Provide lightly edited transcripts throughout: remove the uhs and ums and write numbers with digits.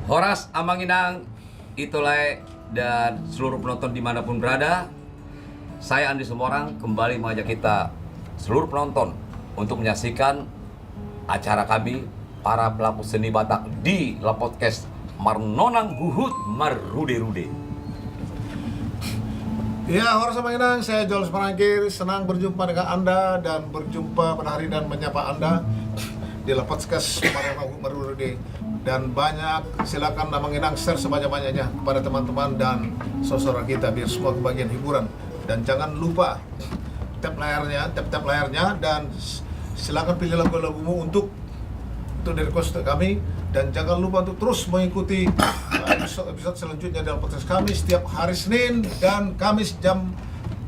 Horas Amanginang, Itolai, dan seluruh penonton dimanapun berada, saya Andi Sumorang kembali mengajak kita seluruh penonton untuk menyaksikan acara kami para pelaku seni Batak di La Podcast Marnonang Huhut Marude-rude. Ya, Horas Amanginang, saya Joel Semarangkir, senang berjumpa dengan Anda dan berjumpa pada hari dan menyapa Anda di La Podcast Marnonang Huhut Marude-rude. Dan banyak, silakan Amanginang share sebanyak-banyaknya kepada teman-teman dan saudara kita biar semua kebagian hiburan. Dan jangan lupa tap layarnya dan silakan pilih lagu-lagumu untuk request kami. Dan jangan lupa untuk terus mengikuti episode selanjutnya dalam podcast kami setiap hari Senin dan Kamis jam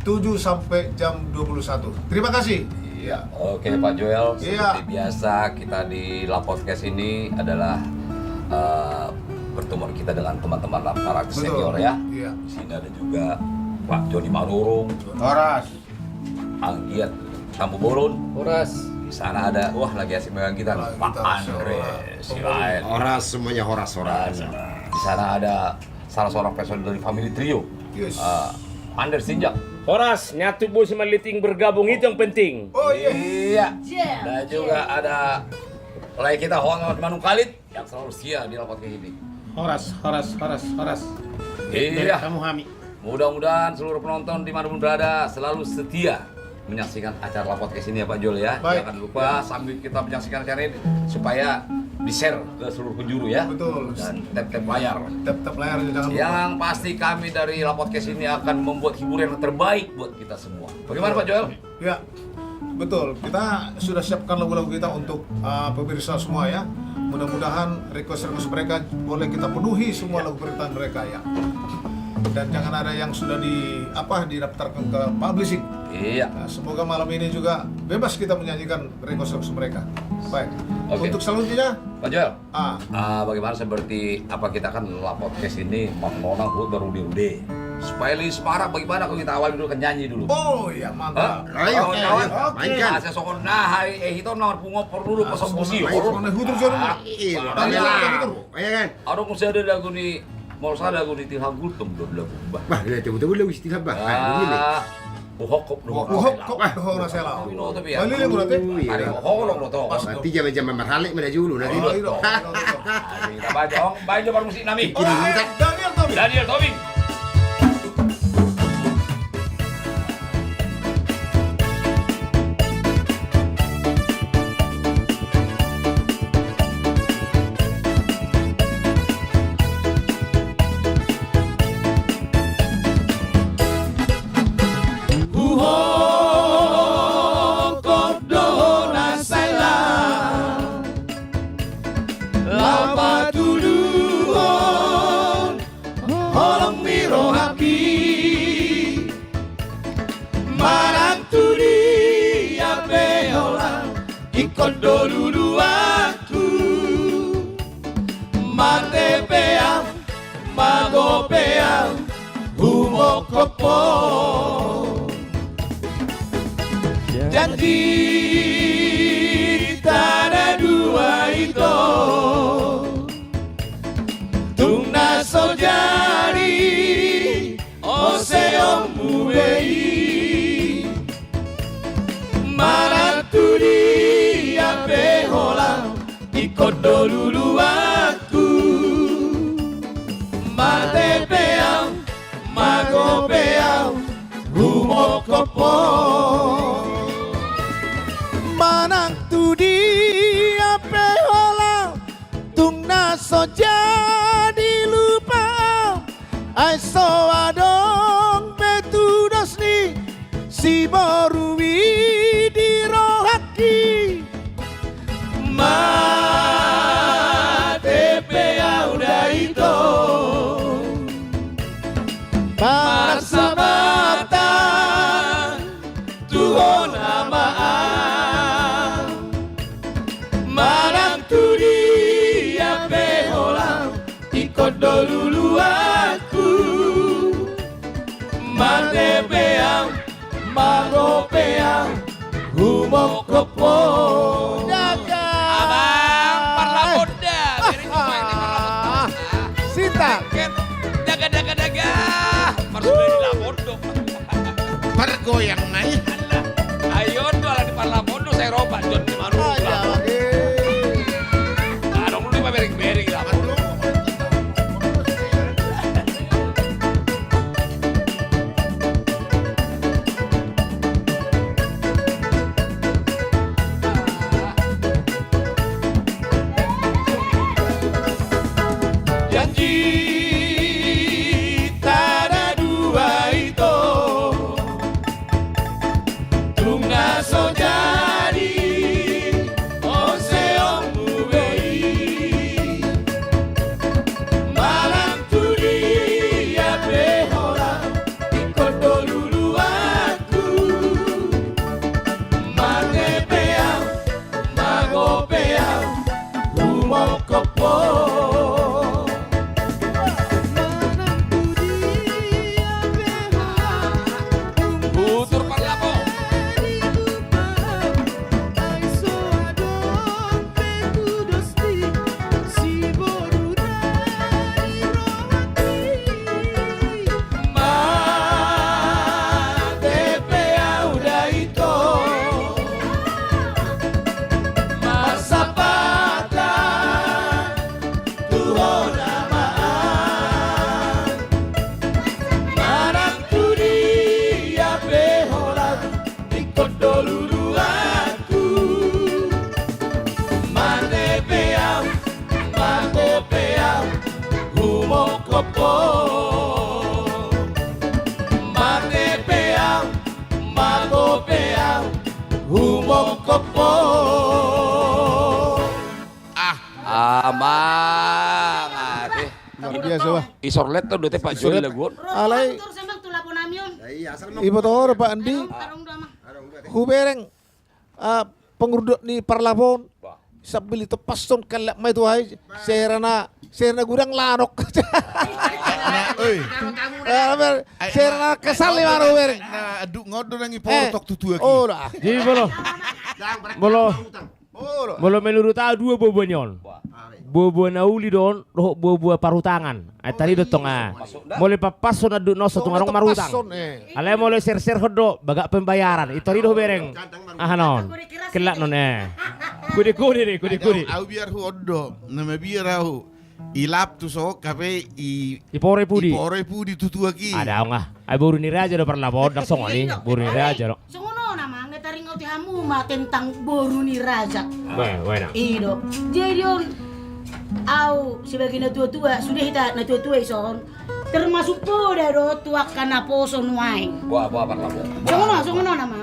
7 sampai jam 21. Terima kasih. Iya, oke Pak Joel, seperti biasa kita di La Podcast ini adalah pertemuan kita dengan teman-teman para artis senior ya. Iya. Di sini ada juga Pak Joni Marurung, Horas, Anggiat Tambu Bolon, Horas. di sana ada, wah lagi asik megang gitar, Pak Andre Silain. Horas semuanya Horas. Di sana ada salah seorang personel dari Family Trio, Yes. Ander Sinjak. Horas, nyatu bos sama liting bergabung itu yang penting. Oh iya. Iya. Dan juga ada oleh kita Hoang Manung Khalid yang selalu setia di rapat kayak gini. Horas. Iya. Kamu Hami. Mudah-mudahan seluruh penonton dimanapun berada selalu setia menyaksikan acara La Podcast ini ya Pak Jol ya. Baik. Jangan lupa sambil kita menyaksikan acara ini supaya di-share ke seluruh penjuru ya. Betul. Dan tap-tap layar. Tap layarnya jangan lupa. Yang pasti kami dari La Podcast ini akan membuat hiburan yang terbaik buat kita semua. Bagaimana Pak Joel? Ya, betul. Kita sudah siapkan lagu-lagu kita untuk pemirsa semua ya. Mudah-mudahan request mereka boleh kita penuhi semua lagu permintaan mereka ya. Dan jangan ada yang sudah didaftarkan ke publishing. Iya. Nah, semoga malam ini juga bebas kita menyanyikan request mereka. Baik. Oke. Untuk selanjutnya, Pak Joel. ah, Bagaimana seperti apa kita kan La Podcast ini Marnonang Huhut Marude-rude. Supaya lebih semarak bagaimana kalau kita awal dulu kan nyanyi dulu. oh ya mantap. Ayo, mainkan. Saya sokon nah hari itu nomor pungopor dulu pasang musi. Mana hutur jono. Iya, Ayo, ayo kan. Ada mesti ada lagu ni mau saya lagu ni Tilham Gultum belum lagu. Bah, betul-betul lagu istilah bah. Ini. Buhokop Kok dohong rasela. tapi ya. Balik lagu nanti. Hari holong lo toh. Nanti jam-jam marhalik mana dulu nanti. Kita baca baru musik nami. Daniel Tommy. Daniel Tobing. Dulu aku matepeang magopeang humokopo janji tanah dua itu tungna sojari oseom buwei maranturi beholang ikut dulu aku matepeang magopeang humokopo manang tudi beholang tungna soja dilupa aiso adong betudos ni si borui dirohaki matepeang udah itu persahabatan Tuhan amaan marang tudi ape holang ikut dulu aku matepeang magopeang humokopo Abang, parlabunda, biarin cuma ini parlabunda. amang ate. Luar biasa bah. Isorlet tuh dete Pak Joy lagu. Alay. Tur sembang tulapon namion. Iya, asal Ibu tahu Pak Andi. Tarong dama. Hubereng pengurut ni parlapon. Sabili tepas son kalak mai tuai serana gudang lanok. Oi. Serana kesal ni maro hubereng. Na adu ngodo nang ipotok tutu aki. Oh lah. Jadi bolo menurut aku dua bobo nyon. Bobo nauli don, roh bobo parutangan. Tadi dotong mulai papas son adu no satu ngarong marutang. Alai mulai ser hodo bagak pembayaran. Itu ri do bereng. Non. Kelak non Kudi. Au biar hu oddo. Nama biar au. Ilap tu so kape Ipore pudi. Tutu aki. Ada ngah. Ai baru ni raja do parlapon dak song ni. Baru ni raja do. Songono nama ngetaring ngoti hamu ma tentang boru ni raja. Wena. Ido. Jadi on au sebagai natua-tua sudah kita natua-tua ison termasuk poda do tuakan aposo nuai. Buah parlapon. Songono nama.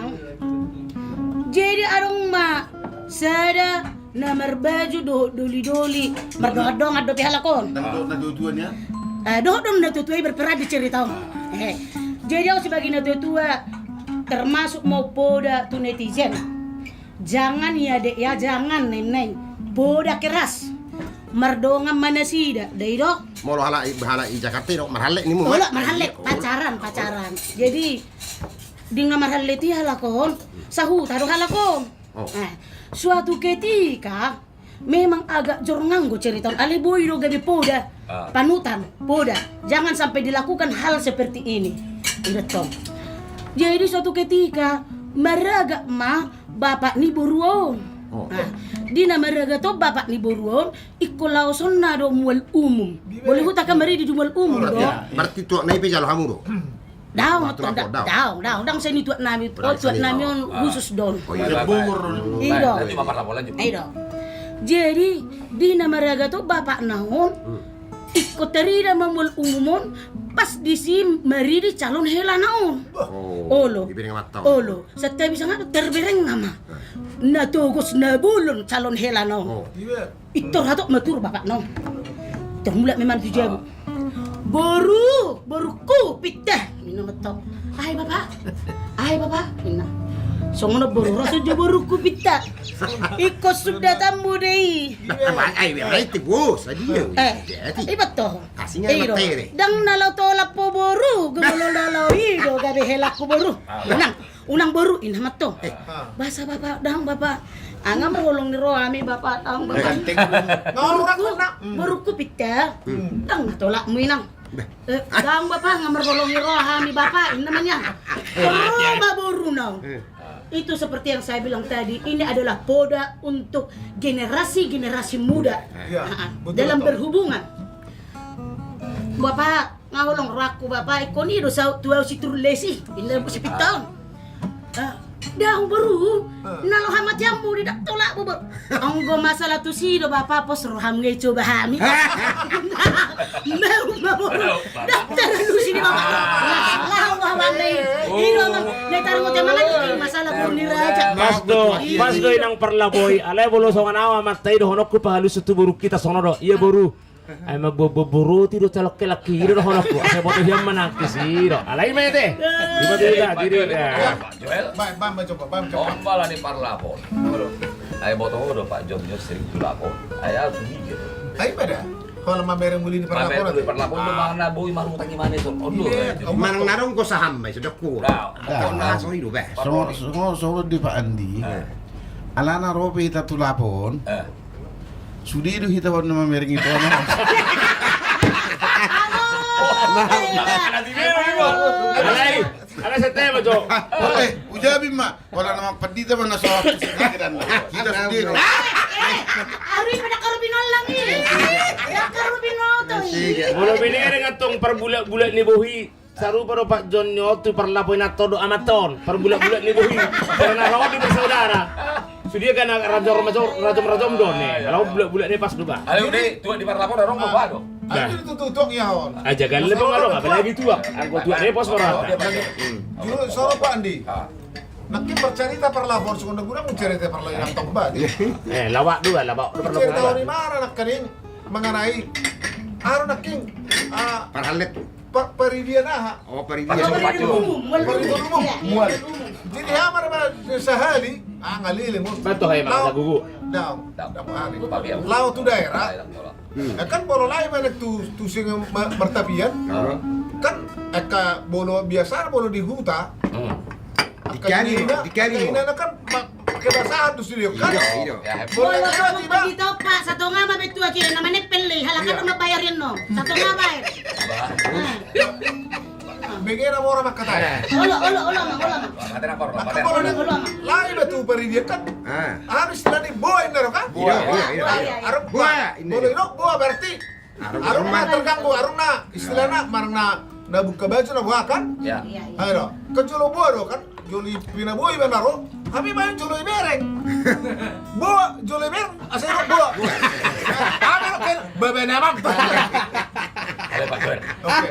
Jadi arong ma sada namar baju doli merdodong ado pihalakon. Nado tuannya. Dodong natua-tua berperan di cerita. Jadi aku sebagai natua-tua termasuk mau poda tu netizen. Jangan ya dek ya jangan neneng. Poda keras. Merdongan mana sih dah, dok. Mau hala i Jakarta dok marhalek ni mu. Oh, marhalek pacaran. Jadi dengan marhalek ti halakon, sahu taruh halakon. Suatu ketika memang agak jornganggo cerita. Ale boy do gabi poda, panutan poda. Jangan sampai dilakukan hal seperti ini. Iretong. Jadi suatu ketika maraga ma bapak ni buruon. Di nama raga to bapak ni boruon ikko lauson na do mual umum. Boleh huta kamari di mual umum do. Berarti tuak nai pe jalo hamu do. Daw saya ni tuak nami on khusus don. Ido. Jadi di nama raga to bapak naon ikko terida mamul umumon pas di sim mari di calon hela naon. Olo. Setiap bisa ngado terbereng nama. Na togos na bulon calon hela naon. Itu hatok matur bapak naon. Termula memang tujuan. Baru kupit dah. Ina matok. Ai bapak. Ina. Songono rasa jo baru kupit dah. Iko sudah tamu deh. Ai berarti bos adia. Betul. Kasihnya matere. Dang nalaw tolak po boru. Gumulolaw ido gabi helak ko boru. Unang boru inhamat to. Basa bapak, dang bapak. Angam rolong ni roami bapak dang bapak. Baru kupit dah. Dang natolak mo inang. Dang bapak ngamar rolong ni roami bapak. Ini namanya. Baru nang. Itu seperti yang saya bilang tadi, ini adalah poda untuk generasi muda dalam berhubungan. Bapak ngawalong raku bapak ikoni do sa tuaw si turlesi ina si pitang. Dang baru nalo hamat yang mu dak tolak bubur. Anggo masalah tu si do bapak pos roham ngai coba hami. Mau dak terlalu sini bapak. Lah bapak nai. Ino mang netar mo temangan iki masalah purni raja. Mas do inang parlaboy alay bolo songan awa matay do honok ko pahalus tu buruk kita sono do. Iya boru. Ay magboboro ti do talok ke laki do honok ko. Ay boto hiyam manakis do. Alay mete. Di ba diri. Joel. Bam coba. Coba lah di parlapon. Ay boto do Pak Jom sering tulapon. Ay harus mikir. Ai pada. Kalau mamereng muli ni parlapon. Parlapon do mana boy marutang gimana itu. Odo. Manang narong ko saham bay sudah ku. Langsung hidup be. So di Pak Andi. Alana rope ita tulapon. Sudi itu kita warna mamereng itu ana. Alay sa tema jo. Ujabi ma. Wala namang pandita man na sa kita sendiri. Ari pada karubinol lang Ya karubinol to. Mula binere nga tong perbulat-bulat ni Bohi. Saru pero Pak John nyo tu parlapoy na todo amaton. Perbulat-bulat ni Bohi. Karena rawa di bersaudara. Sudia kan rajom don nih. Kalau bulat-bulat ni pas duba. Ayo deh, tuan di parlapon dorong mau bado. Ai tututok ya hon. Aja galle bang alo apalagi tuak. Angko tuak ni pos ora. Juru soro Pak Andi. Nakin bercerita per lapor segunda guna mencerita per lain tong bagi. Lawak dua, lawak. Bercerita di mana nak kaning mengenai aro naking Parhalet. peridian aha. Oh, Kalau peridia. beri umum, Peridian umum. mual. Jadi hamar ba sahali ngalili mo. Betul kayak mak gugu. Daw. Papi ya. Laut tu daerah. Kan bolo lain mana tu sing bertapian. Kan eka bolo biasa bolo di huta. Dikali mo. Ina kan pakai bahasa tu studio kan. Iya. Boleh Kalau kan kamu tiba. pergi topa, satu ngama betul aja namanya pele, halakan rumah bayarin no. Satu ngama bayar. Bagaimana mau orang kata ya? Olo, mang. Materi apa? Maka bolo ni lain betul peridian kan. Ah. Harus istilahnya boy nero kan? Iya. Arung Buah, ini. boleh no buah berarti. Arung na terganggu arung na istilahnya marna na buka baju na buah kan? Ya. Iya. Ayo, kecuali buah do kan? Joli pina boy benaro. Kami main joli bereng. Buah joli bereng asal buah. Kami kan bebenamang. Ada Pak Joel. Oke.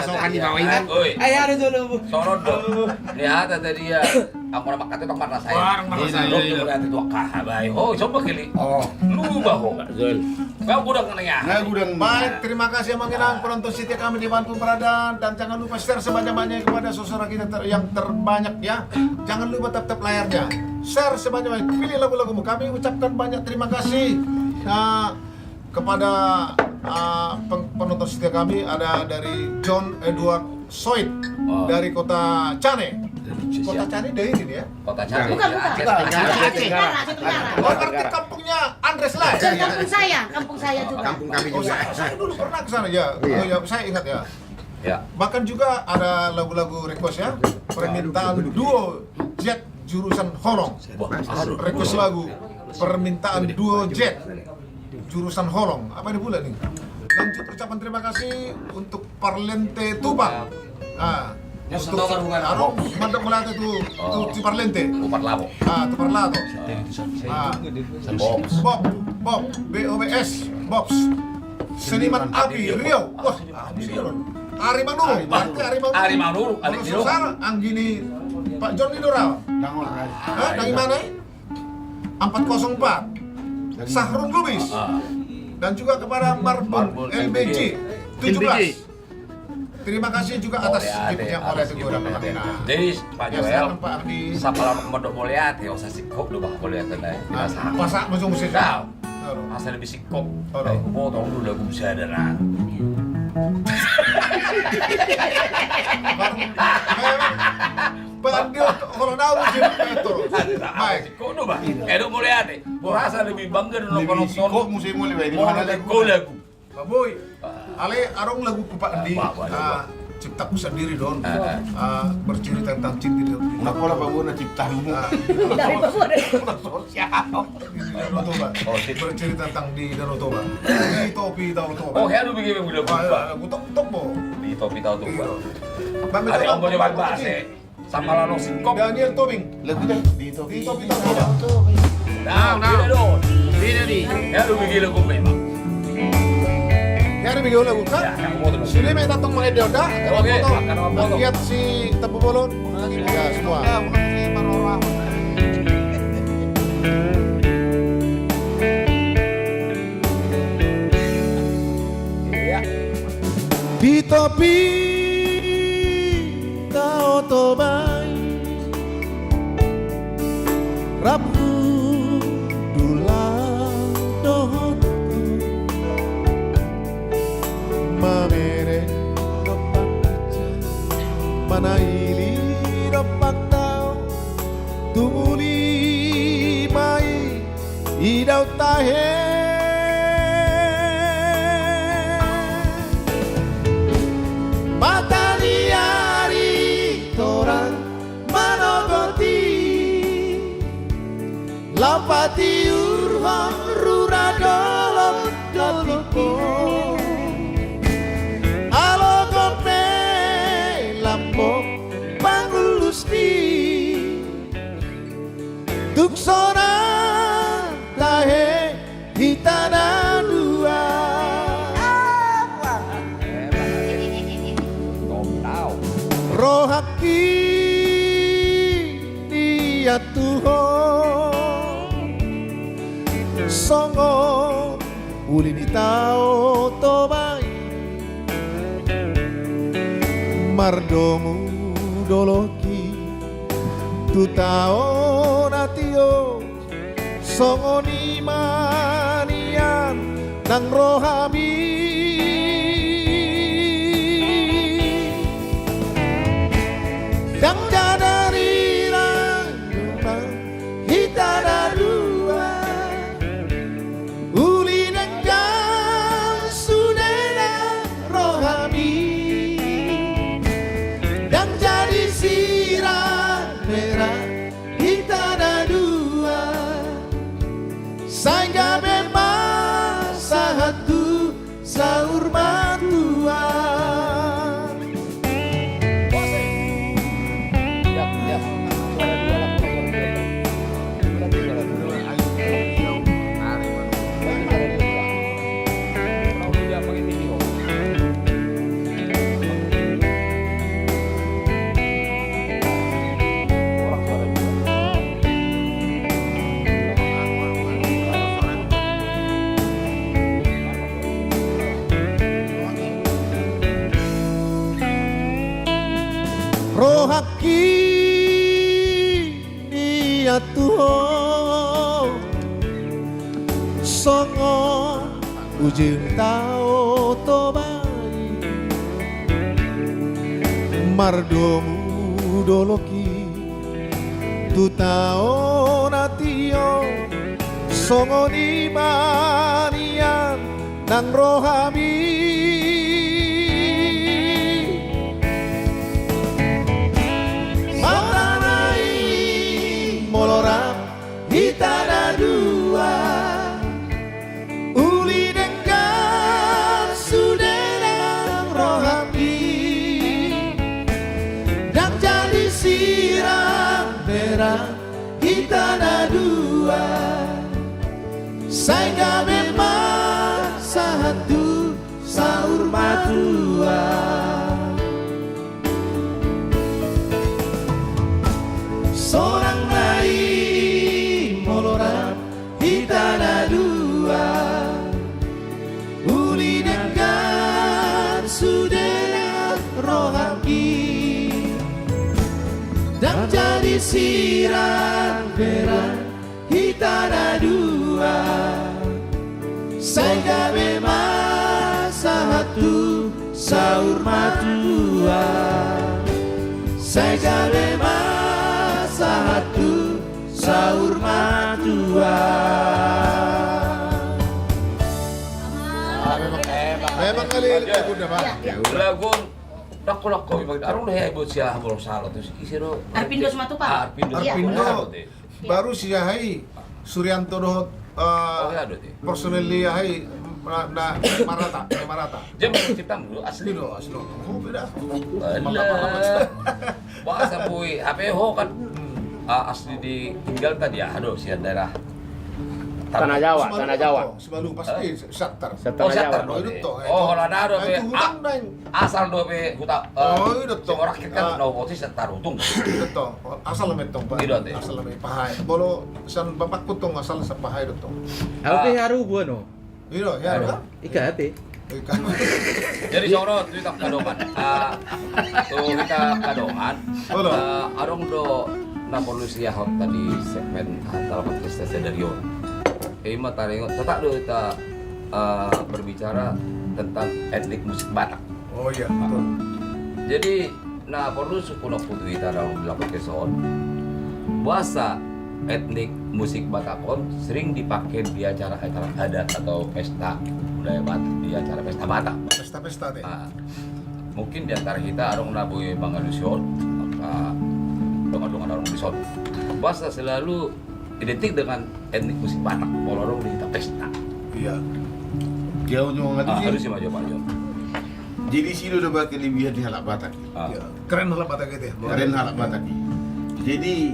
Sokan di bawah ini. Oi. Ayo ada dulu. Sorot dong. Lihat tadi dia. Aku nak makan itu mana saya. Barang mana saya. Lu lihat itu kahabai. Oh, coba kali. Oh. Lu baho. Zul. Kau udah kena ya. Nah, gudang Baik, terima kasih mengenang penonton setia kami di Bantu Berada dan jangan lupa share sebanyak-banyaknya kepada saudara kita yang terbanyak ya. Jangan lupa tap layarnya. Share sebanyak-banyaknya. Pilih lagu-lagumu. Kami ucapkan banyak terima kasih kepada penonton setia kami ada dari John Edward Soit dari kota Cane. Kota Cane dari ini ya. Kota Cari. Bukan. Aceh. Aceh Tenggara. Oh, berarti kampungnya Andres lah. Kampung saya juga. Kampung kami Oh, juga. saya dulu pernah ke sana ya. Oh, ya, saya ingat ya. Ya. Bahkan juga ada lagu-lagu request ya. Permintaan duo Jet jurusan Holong. Request lagu permintaan duo Jet jurusan Holong. Apa ini pula nih? Lanjut ucapan terima kasih untuk Parlente Tupak. Untuk Arong mandok melata tu tu Parlente. Upar Labo. Tu Parlato. Bob BOBS Bobs. Seniman Api Rio. Wah, Ari Manuru. Berarti Ari Manuru. Kalau susah anggini Pak John Lidora. Dari mana? 404. Sahrul Lubis. Dan juga kepada Marbon LBG 17. Terima kasih juga atas giftnya oleh Teguh dan Jadi Pak Joel, Pak Ardi. siapa lama kemodok boleh hati, usah sikok lu bah boleh hati dah. Pasak masuk musik. Tahu. Asal lebih sikok. Aku potong dulu lagu bisa ada nah. Pak Ardi kalau tahu sih itu. Baik. Sikok lu bah. Edo boleh hati. Rasa lebih bangga dan nonton. kok musim mulai di Mau mana lagu lagu. Pak Boy. Ale arong lagu Pak Ardi. Ciptaku sendiri don. Bercerita tentang cinta. Nak pola Pak Bona ciptamu. Dari bawah deh. Danau Toba. Bercerita tentang di Danau Toba. Di topi Danau Toba. Oh, ya lu bikin lagu lagu. Aku tok po. Di topi tahu tuh. Bang Ada yang boleh bahas sama lalu sikok. Daniel Tobing. Lagu dah di topi. Di topi Danau Toba. Nah, tidak dong. Ini nih. Ya lu bikin lagu memang. Ya ada video lagu kan? Ya, kamu mau terus. Sini main datang mengenai dia dah. Oke, makan apa potong. Lihat si Tebu Bolon. Ya semua. Di topi Danau Toba Rabu dulang dohon mamere dopak aja manaili dopak tau tumuli mai idau tahe uli ni tao tobai mardomu doloki tu tao natio songoni manian nang rohami dang jadari rang hitara dua uli nenggang sudena rohami dan jadi sirah merah hitara dua sehingga memang satu sahur matua. Rohaki dia Tuhan songo ujung tao tobai mardomu doloki tu tao natio songo ni manian nang rohami molorap hitana dua uli dengan sudenang rohami dan jadi siram merah hitana dua sehingga memang satu sahur matua. Seorang naik molorap hitana dua uli dengan sudena rohami dan jadi sirang merah hitana dua sehingga memang satu sahur matua sehingga memang satu sahur matua. Memang kali lagu dah Pak. Lagu lako arung dah heboh siah bolong salah terus isi do. Arpindo sematu Pak. Arpindo baru si Yahai Suryanto doh personel dia hai na Marata. Jam cipta dulu asli. Asli. Oh beda. Bahasa bui HP ho kan asli ditinggal tadi ya, aduh sian daerah Tanah Jawa. Sebelum pasti Satar. Oh Satar do. Oh lada do be Hutang dan asal do be huta. Oh itu Orang kita kan do posisi Satar utung. itu asal metong Pak. Iya, Dok. Asal me pahai. Bolo san bapak kutong asal sa pahai dito. Aku haru bueno. Iya, ya kan? Ika ate. Jadi sorot kita kadongan. Tuh kita kadongan. Arong do na polusi hot tadi segmen antar podcast dari yo. Ima taringo tetap do kita berbicara tentang etnik musik Batak. Oh iya, betul. Jadi na perlu suku putu kita dalam dilakukan keson. Bahasa etnik musik Batakon sering dipakai di acara-acara adat atau pesta budaya Batak, di acara pesta Batak. Pesta-pesta deh. Nah, mungkin di antara kita arong nabui bangalusion, maka dongan-dongan arong lusion. Bahasa selalu identik dengan etnik musik Batak. Kalau arong di kita pesta. Iya. Jauh nyong Harus sih maju Pak Jo. Jadi sini udah bakal kelebihan di halak Batak. Iya. Keren lah Batak gitu ya. Keren halak Batak. Jadi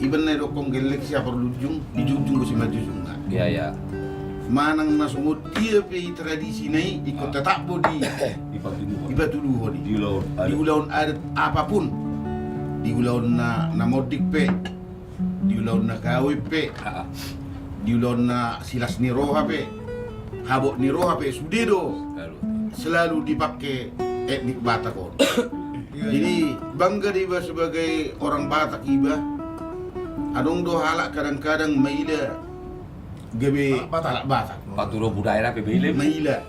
ibaratnya dokong gelek siapa lujung, dijunjung ke si majujung. Iya ya. Manang nasungod dia pe tradisi nai ikut tetap bodi iba dulu bodi di ulaun adat apapun, di ulaun na modik pe, di ulaun na gawe pe, diulon na silas ni roha pe, habok ni roha pe sude do selalu dipakai etnik Batak kon. Jadi bangga iba sebagai orang Batak iba. Adong do halak kadang-kadang maila gabe Batak Batak. Paturo budaya pe bile. Maila.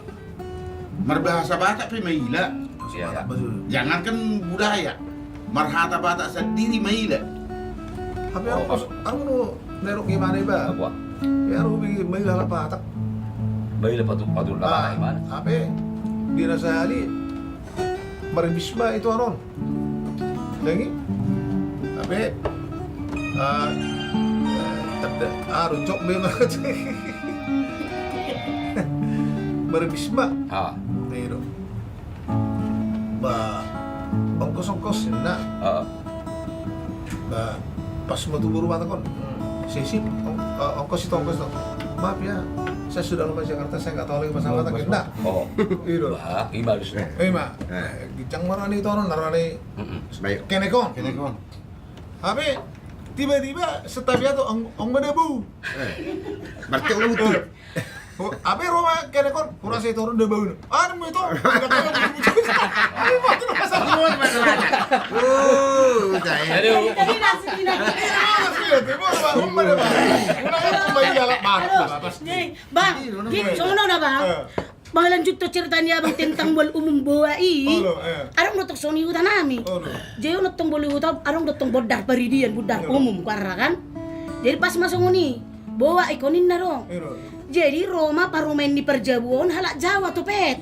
Berbahasa Batak pe maila. Iya. Jangankan budaya, marhata Batak sendiri maila. Tapi aku nu nerok gimana ba? Apa? Ya aku bikin mail ala Batak. Bile paturo Ah, na mana? apa? Dirasa ali Maribisma itu anon. Lagi? Apa? Runcok memang. Maribisma. Ah. Pero ba ongkos-ongkos na ba pas matuburo mata kon. Sisip ongkos itu. Maaf ya, saya sudah lama di Jakarta, saya nggak tahu lagi bahasa Batak. Enggak. Oh. Iya. Bah, ibalus. Ma, gicang marani itu orang narani Sebaik. kenekon. Kenekon. Tapi tiba-tiba setabiat tuh ong bedebu. Berarti orang betul. Apa Roma kenekon? Kurang saya turun debu. Anu itu. Nggak tahu begitu. Ini mati masa semua Jadi Tadi nasi Bang, sono na bang. Bang lanjut to ceritanya abang tentang bol umum bawa i. Arang dotok soni uta nami. Jeo notong boli uta arang dotong bodar paridian budar umum karena kan. Jadi pas masuk nguni bawa ikonin na dong. Jadi Roma parumain di perjabuan halak Jawa tuh pet.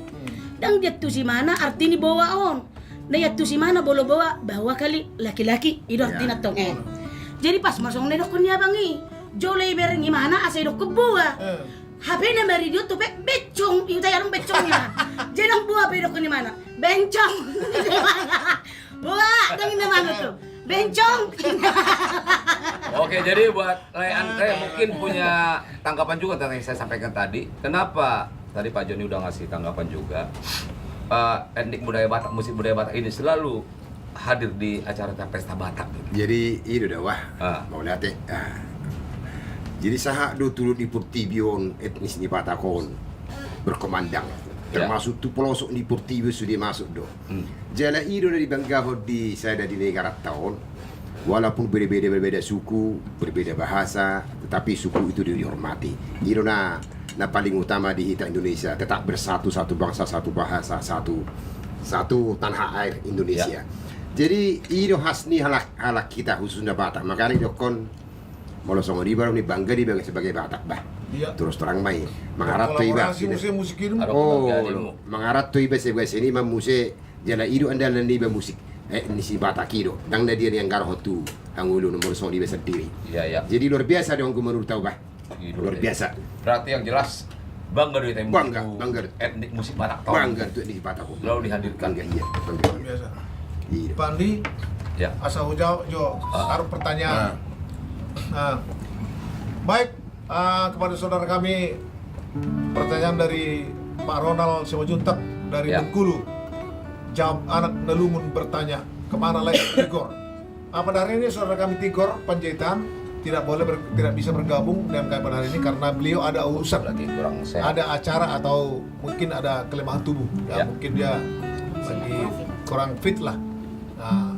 Dan dia tuh si mana arti ni bawa on. Nah ya tuh si mana bolo bawa kali laki-laki itu artinya tong Jadi pas masuk nedok kunya bangi. Jolai bereng gimana asai dok kebuah. HP na bari dia tuh pet becong, itu yang becongnya. Jadi ang buah pedok kunya mana? Bencong. Buah, dangin na mana tuh? Bencong. Oke, jadi buat Andre mungkin punya tanggapan juga tentang yang saya sampaikan tadi. Kenapa tadi Pak Joni udah ngasih tanggapan juga? Etnik budaya Batak, musik budaya Batak ini selalu hadir di acara pesta Batak. Jadi ini udah wah, mau lihat ya. Jadi sahak do turut di Purtibion etnis di Batakon berkomandang. Termasuk tu pelosok di Purtibio sudah masuk do. Jala itu dari Bangga di saya dari negara tahun. Walaupun berbeda suku, berbeda bahasa, tetapi suku itu dihormati. Itu na paling utama di kita Indonesia, tetap bersatu, satu bangsa, satu bahasa, satu tanah air Indonesia. Jadi itu khas ni halak kita khususnya Batak. Makanya itu kon molosong di baru ni bangga di sebagai Batak bah. Iya. Terus terang main mengarap tu iba. Musik itu. Mengarap tu iba sebagai seni musik jala itu anda nanti musik. Ini si Batak itu. Dan dia yang garho tu hangulu nomor song di sendiri. Iya. Jadi luar biasa dong menurut tahu bah. Luar biasa. Berarti yang jelas bangga dari tempo. Bangga. Etnik musik Batak. Bangga tu etnik Batak. Selalu dihadirkan. Iya. Luar biasa. Iya. Pandi, Ya. asal hujau, taruh pertanyaan. Baik, kepada saudara kami, pertanyaan dari Pak Ronald Simajuntak dari Bengkulu. Jawab anak Nelumun bertanya, kemana lagi Tigor? Pada hari ini saudara kami Tigor Panjaitan tidak bisa bergabung dengan kami pada hari ini karena beliau ada urusan Lagi kurang sehat. ada acara atau mungkin ada kelemahan tubuh mungkin dia lagi kurang fit lah. Nah,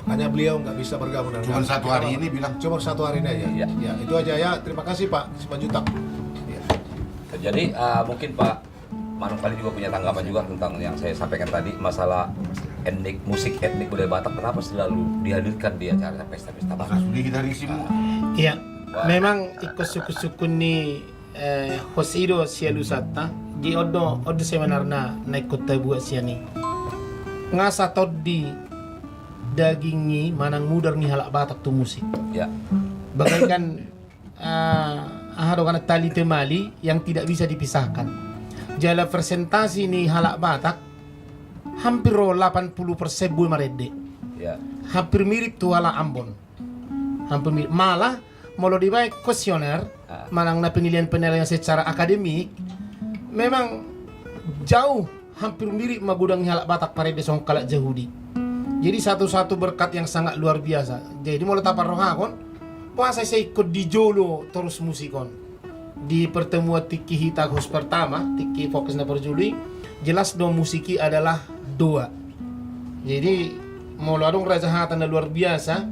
makanya beliau nggak bisa bergabung dengan Cuma kami. satu hari ini bilang. Cuma satu hari ini aja. Iya. Ya, itu aja ya. Terima kasih Pak Simanjuntak. Ya. Jadi mungkin Pak Manukali juga punya tanggapan juga tentang yang saya sampaikan tadi, masalah musik etnik budaya Batak kenapa selalu dihadirkan di acara pesta-pesta Batak. Sudah kita risimu. Iya, memang ikut suku-suku ni hosido sialu sata di odo sebenarnya naik kota buat siani ngasa todi dagingi manang mudar ni halak Batak tu musik. Ya. Bagaikan kan tali temali yang tidak bisa dipisahkan. Jala presentasi ni halak Batak hampir 80% bul marede. Ya. Hampir mirip tu halak Ambon. Hampir mirip. Malah mau dibaik kuesioner manang na penilaian secara akademik memang jauh hampir mirip magudang halak Batak parede song kalak Jahudi. Jadi satu-satu berkat yang sangat luar biasa. Jadi mau letak rohakon puasa saya ikut di Jolo terus musikon. Di pertemuan Tiki Hitagos pertama, Tiki fokus na perjuli, jelas do musiki adalah doa. Jadi mau larung raja hatan na luar biasa,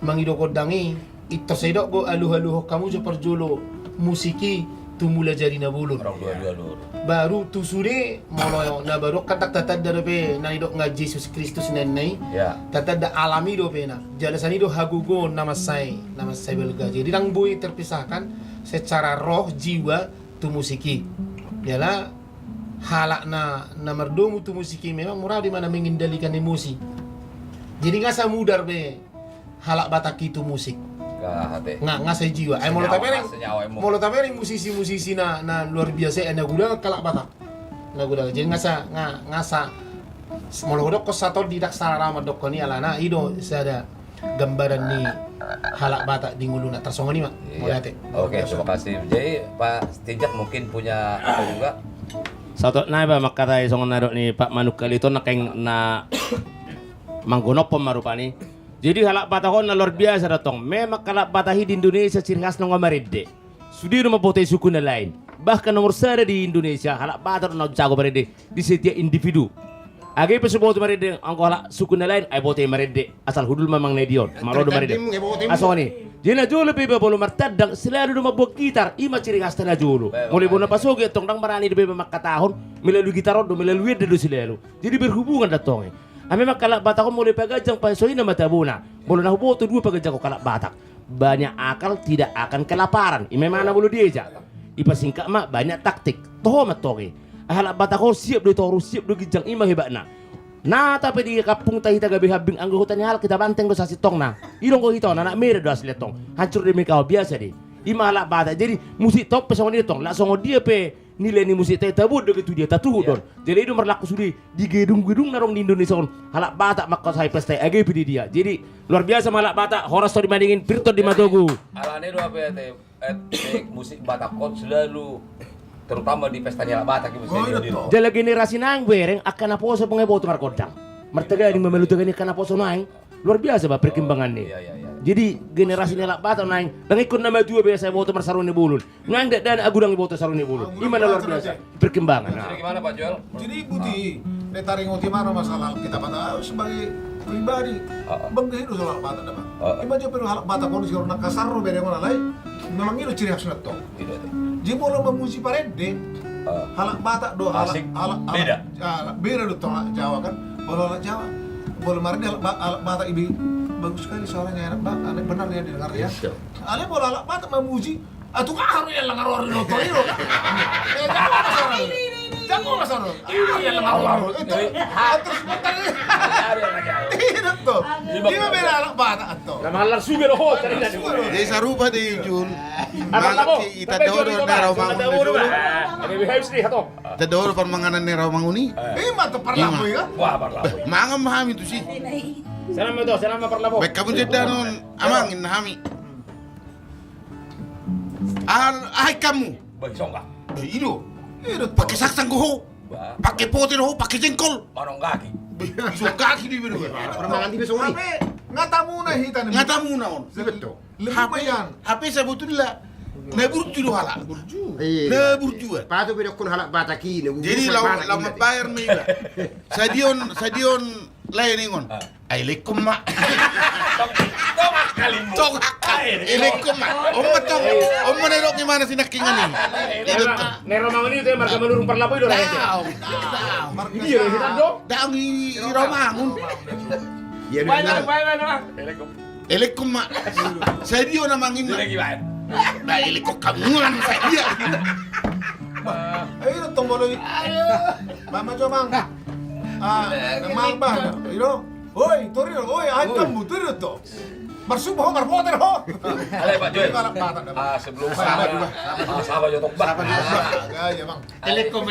mangidokodangi, ito sa idok go aluh-aluh kamu jo perjolo musiki tumula jadi na bulun. Baru tu sude molo na baru katak tatad darabe na idok nga Jesus Kristus nenay. Ya. Tatad da alami do pena. Jalasan itu hagugo namasay belga. Jadi nang boy terpisahkan secara roh jiwa tu musiki. Yalah halak na merdomu tu musiki memang murah di mana mengendalikan emosi. Jadi ngasa mudar be halak bataki tu musik. Ngasay jiwa. Ay molo tamereng musisi-musisi na luar biasa na guda kalak batak. Na guda. Jadi ngasa molo dok ko sato didak sarama dok ko ni alana ido sada gambaran ni halak batak di nguluna tersongoni mak. Oke, terima kasih. Jadi Pak Stijak mungkin punya apa juga? Satu na ba makatay songon na ni Pak Manuk kalito na keng na manggunop marupani. Jadi halak batakon na luar biasa datong. Memang halak batahi di Indonesia ciri khas nong marede. Sudi rumah pote suku na lain. Bahkan nomor 1 di Indonesia halak batak na jago marede di setiap individu. Agi pesuboto marede angko halak suku na lain ay pote marede asal hudul mamang nedion. Marodo marede. Asoni. Jadi na jolo bebe bolu martadang selalu rumah buat gitar ima ciri khas na jolo. Mulai bona pasoge tong dang marani di bebe makatahon melalui gitarod melalui dedo selalu. Jadi berhubungan datongnya. Memang kalak batak ko mulai pagajang pasoy na matabuna. Mula na huboto 2 pagajang ko kalak batak. Banyak akal tidak akan kelaparan. Memang na bulu dia. Ipasingka mak banyak taktik. Toho matoke. Halak batak ko siap do toro siap do gijang ima hebat na. Na tapi di kapung tahita gabi habing anggo hutan hal kita banteng do sa sitong na. Irong ko hito na mere do asli tong. Hancur demi kau biasa di. Ima halak batak. Jadi musik top pesong ni tong. Langsung dia pe nilai ni musik teh tabut begitu dia tatuh don. Jadi itu berlaku sudi di gedung-gedung narong di Indonesia on. Halak batak makka saya pesta age pidi dia. Jadi luar biasa halak batak horas to dibandingin Pirto di Matogu. Alane do apa ya musik Batak kon selalu terutama di pesta halak batak ibu saya di. Jala generasi nang bereng akan apa so pengeboto markodang. Mertega di memelu tegani kana poso nang. Luar biasa ba perkembangan nih. Jadi generasi halak batak nang ikut nama 2 biasa boto marsarune bulun. Ngang dan agudang boto sarune bulun. Gimana luar biasa perkembangan. Jadi gimana Pak Joel? Jadi Buti, netaring otimaro masalah kita pada sebagai pribadi. Bangga itu soal batak dapat. Ima jo pero halak batak kondisi orang kasarro bere mana lain. Memang itu ciri khas nato. Jadi kalau memuji parede, halak batak do halak beda. Beda do tolak Jawa kan. Kalau halak Jawa, kalau kemarin halak batak ibi bagus sekali soalnya enak banget, benar ya didengar ya. Ale bola halak batak memuji, atuh karo yang langar orang noto itu. Jangan masalah. Yang langar itu terus bentar. Tidak tuh. Dia bela halak batak tuh. Lamalar sugar ho cari na. Desa rupa di Jul. Apa Kita doro na raw mangun. Abi habis ni hato. Kita doro permanganan ni raw manguni. Ima tuh parlabo ya. Wah, parlabo. Mangam hami tu sih. Salam to, salam parlabo. Baik kamu jeda non amangin hami. Ay kamu. Besok enggak? Ido. Pakai saksang goho. Pakai potir ho, pakai jengkol. Marong kaki. Iso kaki di biro. Permangan di besok Tapi ngatamu na hitan. Ngatamu naon. Betul. HP Lumayan. HP sebetulnya na burju do hala. Iya. Na burju. Pato beda kun halak bataki. Jadi lama bayar mega. Sadion lain ingon. Ailekum mak. Tong akal. Ailekum mak. Om menero gimana sih nakingan ini? Nero mangoni itu marga menurung parlabo itu lah. Iya, kita do. Daang i romangun. Iya benar. Ailekum mak. Sadion namangin. Nah, ailekum kamuan saya. Ayo tombol lagi. Mama coba. Mang ba. Iro. Oi, toriro. Oi, ay kamu toriro to. Marsubo marpoter ho. Ale Pak Joel. Sebelum sahabat jotok bah. Ya, Bang. Elekom.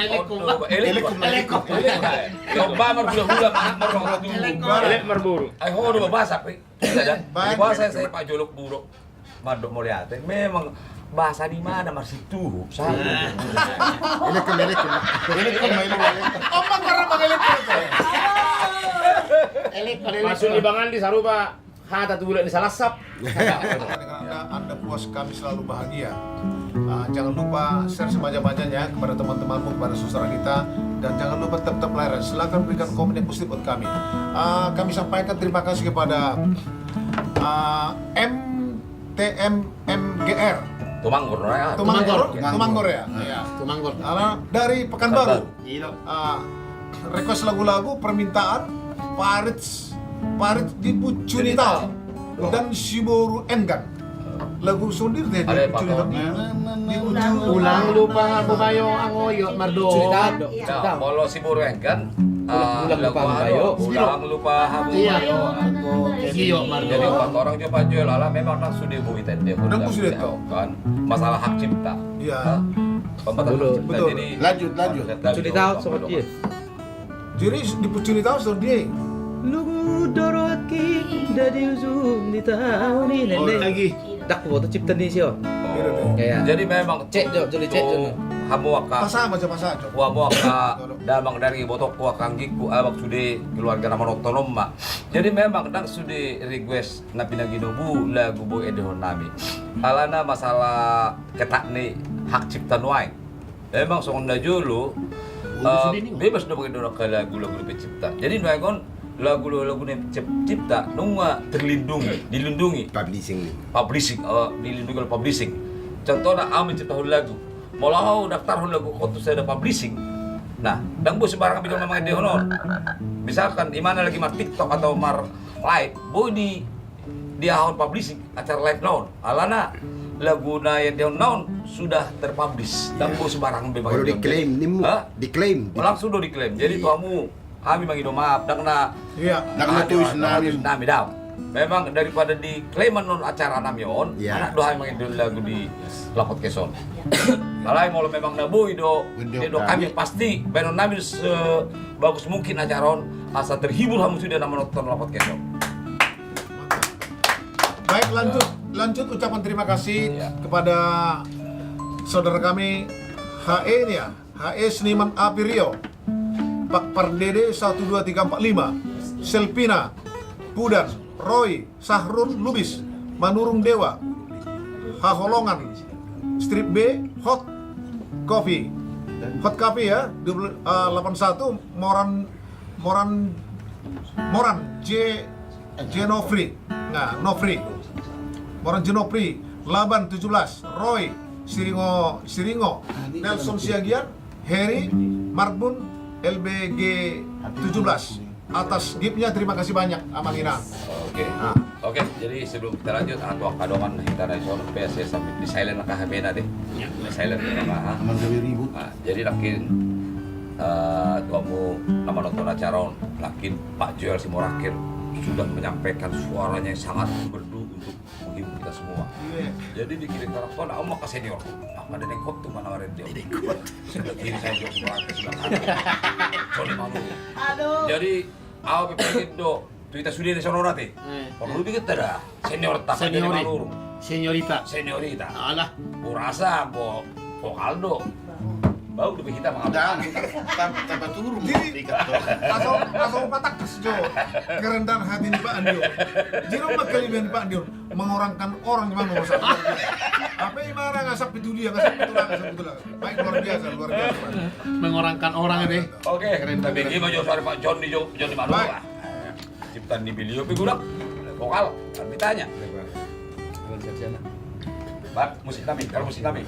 Coba marbulah-bulah marbulah dulu. Elek marburu. Ay ho do bahasa pe. Bahasa saya Pak Jolok Buruk. Madok Moliate memang bahasa di mana masih tuh. Elekom. Omang karena Bang Elekom. Masuk di bangan di sarupa Hata tu bulan ni salah sap. Dengan anda puas, kami selalu bahagia. Jangan lupa share sebanyak-banyaknya kepada teman-temanmu, kepada saudara kita, dan jangan lupa tetap layar. Silakan berikan komen yang positif buat kami. Kami sampaikan terima kasih kepada MTMMGR Tumanggor ya. Tumanggor ya. Iya. Tumanggor. Dari Pekanbaru. Iya. Request lagu-lagu permintaan Parit di Pucunital dan Shiboru Engan. Lagu sendiri deh Ada di Pak Pucunital. Ulang lupa babayo ang oyo mardo. Nah, kalau si Bureng kan Ulang lupa bayo. Ulang lupa habu Iya. bayo. Iyo mardo. Jadi empat orang coba jual ala memang nak sudah bui tende Udah sudah tahu. kan masalah hak cipta. Iya. Pembatas hak cipta Betul. jadi Lanjut. Sudah tahu sobat dia. Jadi di Pucunital sudah dia. Lugu doroti dari ujung di tahun ini. Oh, lagi. Tak foto cipta ni sio. Kayak. Jadi memang Cek jo, jadi cek jo. Hamu waka Pasang macam pasang. Wamu waka damang dari botok wakang giku abak sudah keluarga nama otonom mak. Jadi memang dak sudah request na pinaginobu lagu boy edehon nami. Alana masalah ketak ni hak cipta nuai. Memang sonda julu bebas dong pakai ke lagu-lagu pencipta. Jadi nuai kon lagu-lagu cipta nunggu dilindungi Publishing. dilindungi oleh publishing. Contohnya Amin cipta lagu, mau daftar lagu kotu saya ada publishing. Nah, dan bu sembarang bilang memang dia honor. Misalkan di mana lagi mar TikTok atau mar live, bu dia haun publishing acara live naon. Alana lagu na yang dia naon sudah terpublish. Dan bu sembarang memang Kalau diklaim, diklaim. langsung do diklaim. Jadi tuamu kami mangido maaf dangna Iya. Dangna tulis nami. daw. Memang daripada diklaim non acara nami on, Ya. anak doa mangido lagu di lapot keson. Kalau mau memang nabui do kami pasti benon nami sebagus mungkin acara on asa terhibur kamu sudah nama nonton lapot keson. Baik, lanjut ucapan terima kasih Iya. kepada saudara kami HE ini ya, HE Seniman Api Rio, Pak Pardede 12345, Selpina, Pudan, Roy, Sahrun Lubis, Manurung Dewa, Haholongan, Strip B, Hot Coffee ya, 81, Moran Nofri, Moran Jenofri, Laban 17, Roy, Siringo, Nelson Siagian, Heri, Marbun, LBG 17. Atas giftnya terima kasih banyak Amalina. Oke. Oke, jadi sebelum kita lanjut atau kadongan kita nasional PSS sampai di silent lah HP nanti. Di silent ya. Aman gawe ribut. Jadi lakin tuamu nama nonton acara lakin Pak Joel Simorakir sudah menyampaikan suaranya yang sangat merdu untuk menghibur kita semua. Jadi dikirim telepon, aku mau ke senior. Apa ada nekot tuh mana orang dia? Sudah kiri saya jauh ke sebelah kanan. Sorry malu. Aduh. Jadi aku pengen do Twitter sudah di sana nanti. Perlu bikin dah senior tak ada malu. Senyorita. Alah, kurasa vokal do. Bau lebih hitam Dan tanpa turun Jadi asal patak kesjo kerendahan hati nih Pak Andio. Jadi rumah kelebihan Pak Andio mengorangkan orang gimana nomor satu. Apa yang marah ngasap peduli ngasap betulan. Baik luar biasa. Mengorangkan orang ini. Oke, tapi ini mau jawab Pak John di mana Baik. lah. Ciptaan di beliau pigurak vokal kan ditanya. Pak, musik kami, kalau musik kami.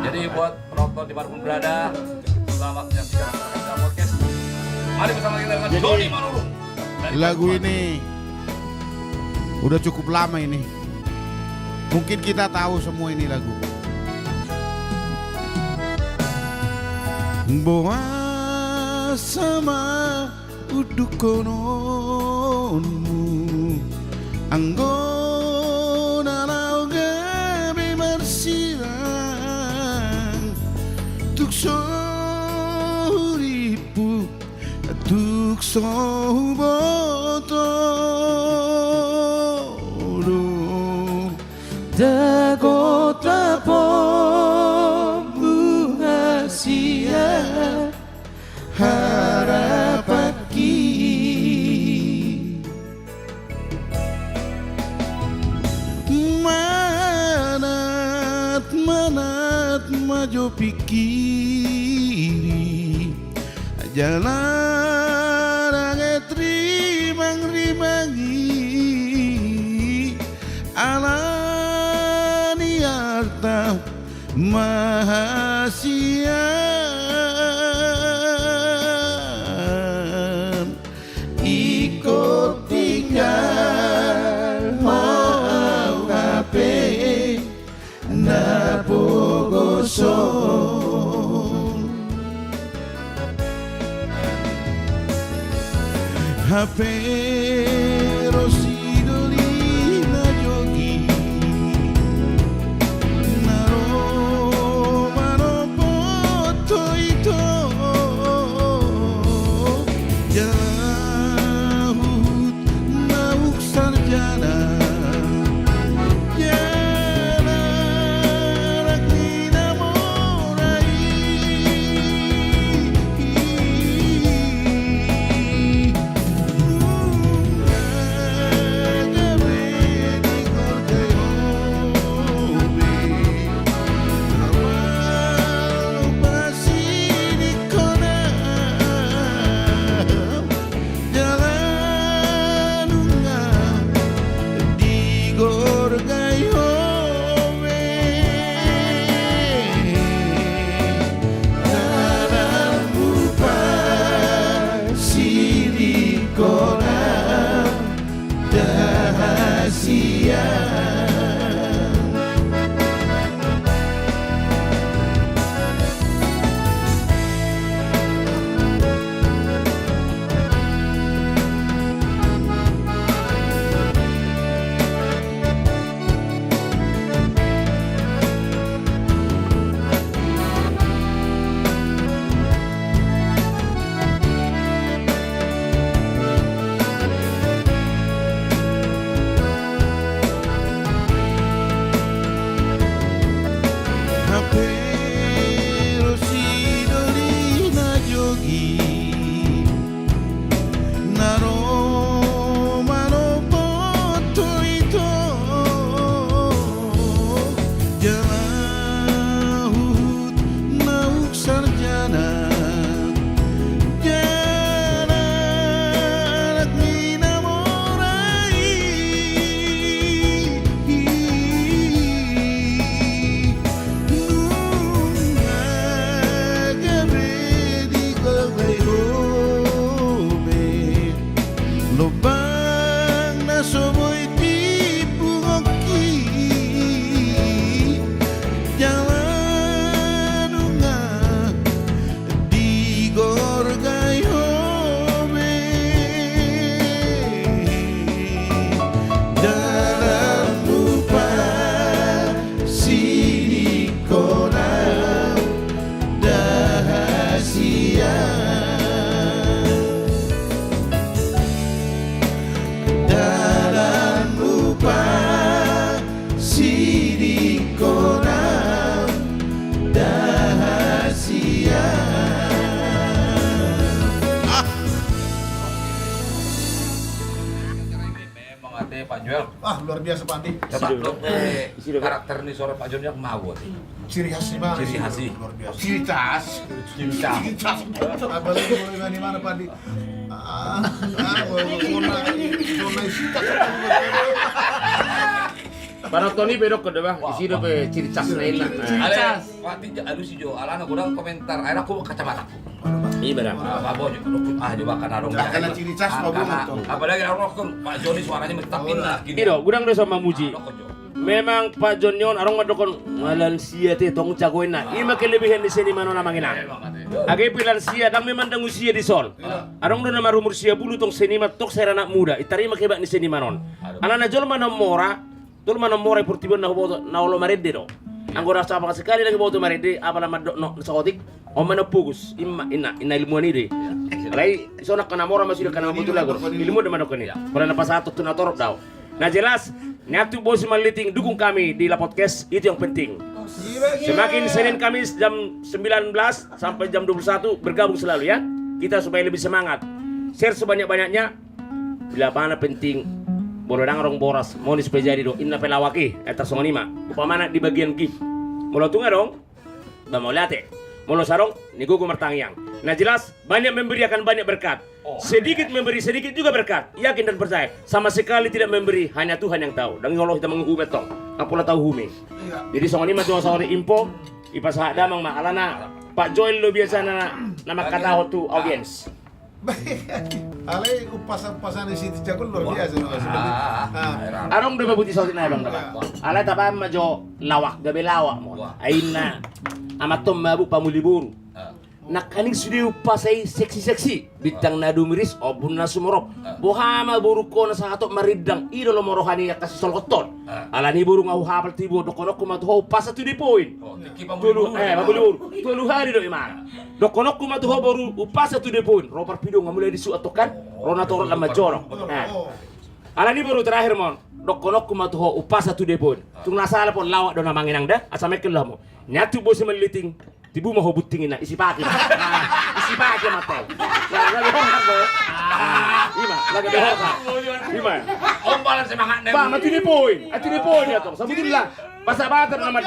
Jadi buat penonton dimanapun berada, selamat menyaksikan acara podcast. Mari bersama kita dengan Johnny Manurung. Lagu ini udah cukup lama ini. Mungkin kita tahu semua ini lagu. Boa sama udukononmu anggona lauga bemarsilang tukso uripu tukso boto Dakota po jo pikiri jalan rimang-rimangi alani harta mahasian ikut tinggal mau ngape na pogoson HP Rosidoli na jogi naro mano poto ito jahut nauk sarjana Pak Joel. Ah, luar biasa Pak Andi. Coba karakter nih sore Pak Joel yang mau. Ciri khas di mana? Ciri khas sih. Luar biasa. Ciri tas. Ciri khas. Apalagi mulai di mana Pak Andi? Zona sita. Para Tony bedok ke bang, isi do pe ciri cas lain lah. Ada, Pak Tiga, aduh si Jo, alana kurang komentar, akhirnya aku kacamata. Iya benar. Pak Bo, coba kan arung. Karena ciri cas Pak Bo. Apalagi arung kan Pak Joni suaranya mentapin lah. Iro, gudang do sama muji. Memang Pak John Yon arong madokon malan sia te tong jagoin na. Ima kelebihan di sini mano namangin na. Age pilan sia dang memang dang usia di sol. Arong do nama rumur sia bulu tong seni tok saya anak muda. Itari makeba di seni manon. Alana jol mana mora, jol mana mora portibon na hobo na olo marede do. Anggora sama sekali lagi boto marede apala madok no sakotik. O mana pugus ina ilmu ni de. Alai sona kana mora masih kana boto lagu. Ilmu de manok ni. Pernah pas satu tunator daw. Nah jelas nyatu bos maliting dukung kami di La Podcast, itu yang penting. Semakin Senin Kamis jam 19 sampai jam 21 bergabung selalu ya. Kita supaya lebih semangat. Share sebanyak-banyaknya. Bila mana penting boleh orang boras mau supaya jadi do inna pelawaki eta songonima. Upamana di bagian gift. Mulo tunga dong. Ba mau lihat Molo sarong, ni gugu martangyang. Nah jelas, banyak memberi akan banyak berkat. Sedikit memberi, sedikit juga berkat. Yakin dan percaya. Sama sekali tidak memberi, hanya Tuhan yang tahu. Dan Allah kita menghukum tong. Apalah tahu humi. Jadi soal ini mah soal info. Ipas hak damang mah alana. Pak Joel lo biasa nama kata tu audience. Alay upasan-upasan di situ jago luar biasa loh. Arong udah mabuti sautin na bang dapat. Alay tapa majo lawak gabe lawak mo. Aina. Amatom mabu pamuliburu. Nakaning sudah upasai seksi-seksi. Bitang nadu miris obun na sumorop. Bohama buru ko na sa hatok maridang. Iro lo morohani ya kasi solkoton. Alani buru ngau hapal tibo dokonok kumatuho pasa to the point. Mabuliburu. Tulu hari do imana. Dokonok kumatuho baru upasa to the point. Ropar pido ngamulai disu atokan. Rona torot lama jorok. Alani baru terakhir mon. Dokonok kumatuho upasa to the point. Tung nasala pon lawak do na manginang da. Asamekel lah mo. Nyatu bosi meliting. Tibu mau butingin na isi pagi matay. Lagi hongkar bo. Ima, lagi hongkar. Ima. Ombalan semangat nih. Pak, mati di poin ya toh. Sebetulnya pasabatan nama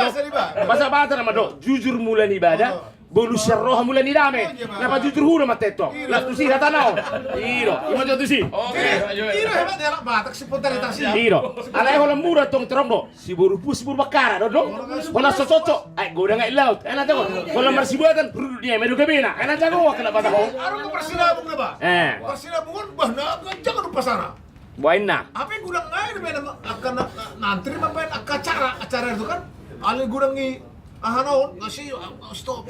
dok. Jujur mulai ibadah. Bolu syarroh mulai dame. Napa jujur huru mate toh. Lah tu sih kata nau. Iro, ima jatuh sih. Oke. Iro hebat ya Batak seputar itu sih. Iro. Alai hola murah tong terong do. Si buru bakara do. Hola cocok. Ay goda ngai laut. Enak jago. Hola marsibuatan dia medu kebina. Enak jago kena Batak ho. Arung persinabung na ba? Persinabungan bah na jangan lupa sana. Buaina. Apa yang gudang ngai akan nanti mampain acara itu kan. Ali gudang ni naon ngasih stop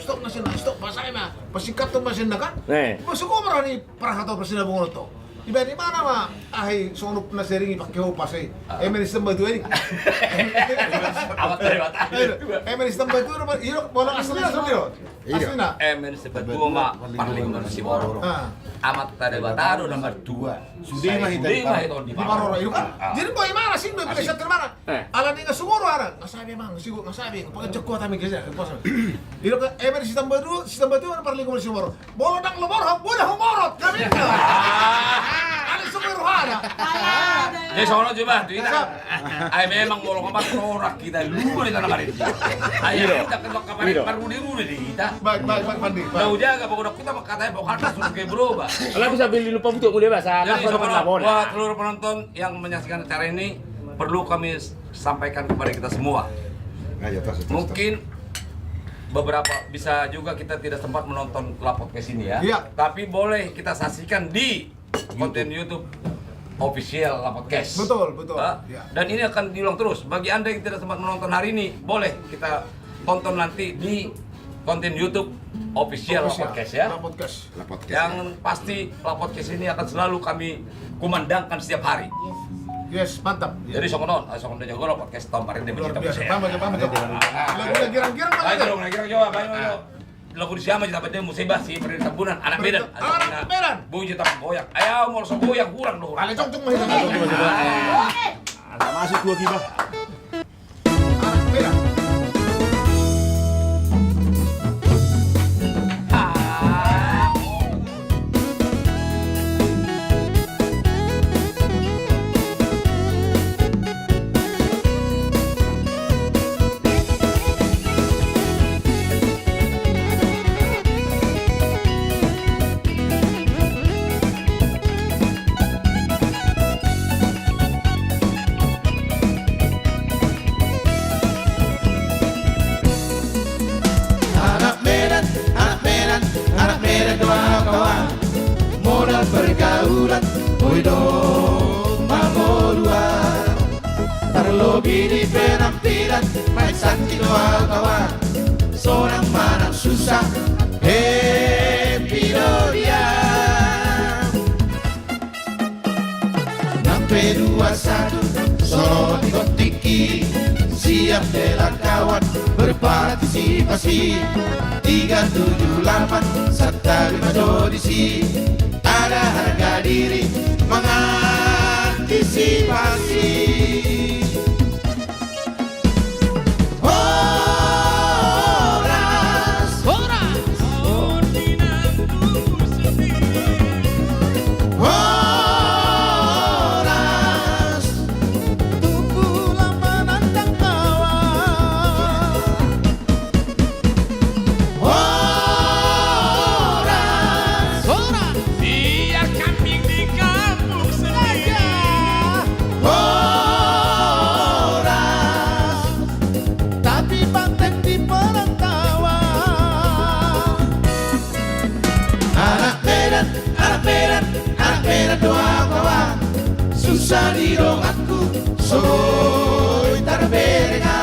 pasai mah pasikat tuh mesin kan. Masuk ko marani para hato persinabungan to. Iba di mana mah ahi sonup na seringi pakai ho pasai. Emen sistem batu ini. Awat dari mata. Emen sistem batu iro bola asli iro. Aslina. Emen sebatu mah paling bersih boro. Amat tadi bataro nomor 2. Sudah mah itu di Maroro itu kan. Jadi boy mana sih udah bisa termana? Ala ni ngasumoro ara. Ngasabi mang, sigo ngasabi. Pag cekko tami kaya. Iro ka emer sistem batu ang parli ko sumoro. Bolo nang lumor ha, bola humorot. Kami ka. Ali sumoro ara. Jadi sono coba tu kita. Ay memang bolo kamar torak kita lupa di tanah marit. Ayo kita ke kamar parudi-rudi di kita. Baik mandi. Tahu jaga pokok kita katanya pokok atas sudah kayak berubah. Kalau bisa beli lupa butuh mulai bahasa. Jadi buat seluruh penonton yang menyaksikan acara ini perlu kami sampaikan kepada kita semua. Mungkin beberapa bisa juga kita tidak sempat menonton podcast ini ya. Tapi boleh kita saksikan di konten YouTube official Podcast. Betul. Dan ini akan diulang terus. Bagi Anda yang tidak sempat menonton hari ini, boleh kita tonton nanti di konten YouTube official Podcast ya. Podcast. Yang pasti Podcast ini akan selalu kami kumandangkan setiap hari. Yes, mantap. Jadi songonon jago podcast tamparin dia Luar mencinta biasa. saya. Lagu girang-girang Ayo dong, girang coba. Lagu di siapa kita pada musibah sih beri sabunan anak Medan. Anak Medan. Bunyi tak goyak. Ayo mau so goyak kurang dong. Ale cocok mah. Masuk 2 kibah. Anak Medan. Pergaulan Uidong Mamolua Terlebih di penampilan Main santi doa kawan Seorang manang susah Happy dia 6P21 Solo Tikotiki Siap bela kawan Berpartisipasi 378 serta 5 audisi ada harga diri mengantisipasi. Horas ordinanku sendiri. Horas tunggulah menantang kawan. di dongakku soy tarberega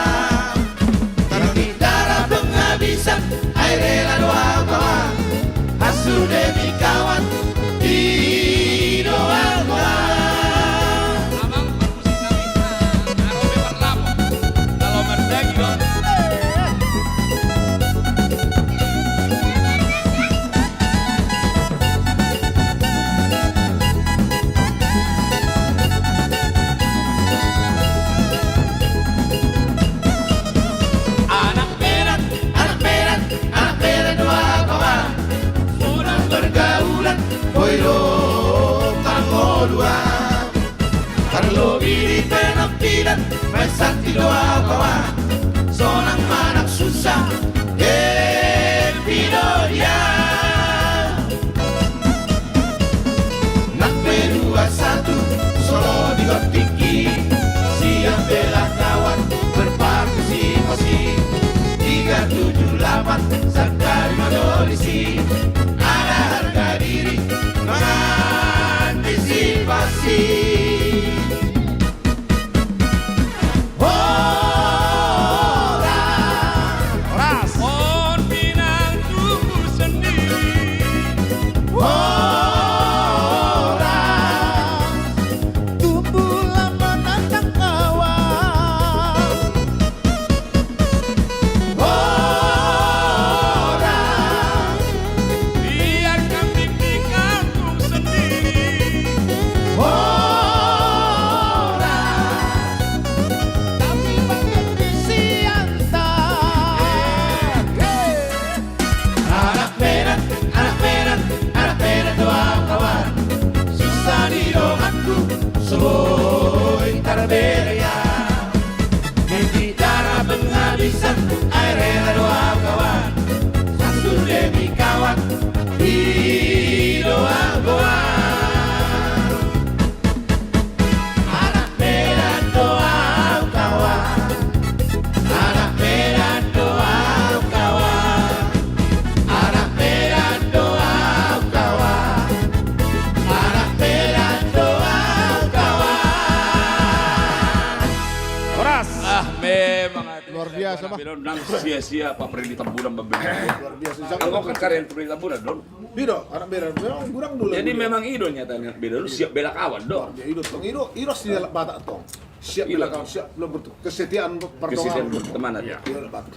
Tarni darah penghabisan air rela doa kawan Hasu demi kawan di doa kawan Amang permusik namita Arobe berlamu Kalau merdagi dong Anak berat, anak berat, anak berat doa kawan Sudah pergaulan, boiro kamu dua Karlo biri penampilan, may sakti doa kawan Sonang manak susah, pido dia Nak P21, solo di Gotiki Siap bela kawan, berpartisipasi 378 Sakari Madolisi Ada harga diri mengantisipasi Orang Pohon pinang tumbuh sendiri Orang tumbuhlah menantang awan Orang Biar kambing di kampung sendiri Orang tapi mengerti siantar Anak berat, anak berat, anak berat doa kawan Susah di domaku, soy tarberia Mimpi darah penghabisan, air rela doa kawan Satu demi kawan, di doa kawan Anak berat doa kawan Anak berat doa kawan Anak berat doa kawan Anak berat doa kawan Horas. Memang Luar biasa, Pak. Bilang sia-sia Pak Predi Tambunan membeli Luar biasa. Engkau kan karyawan Predi Tambunan dong Bido, anak berat. Memang kurang dulu. Jadi memang Ido nyatanya beda lu siap bela kawan dong Ya, Ido, tong Ido sih batak tong. Siap Iya. bila kawan, siap belum betul. Kesetiaan Kesediaan pertolongan. pertemanan Iya, Ido batak.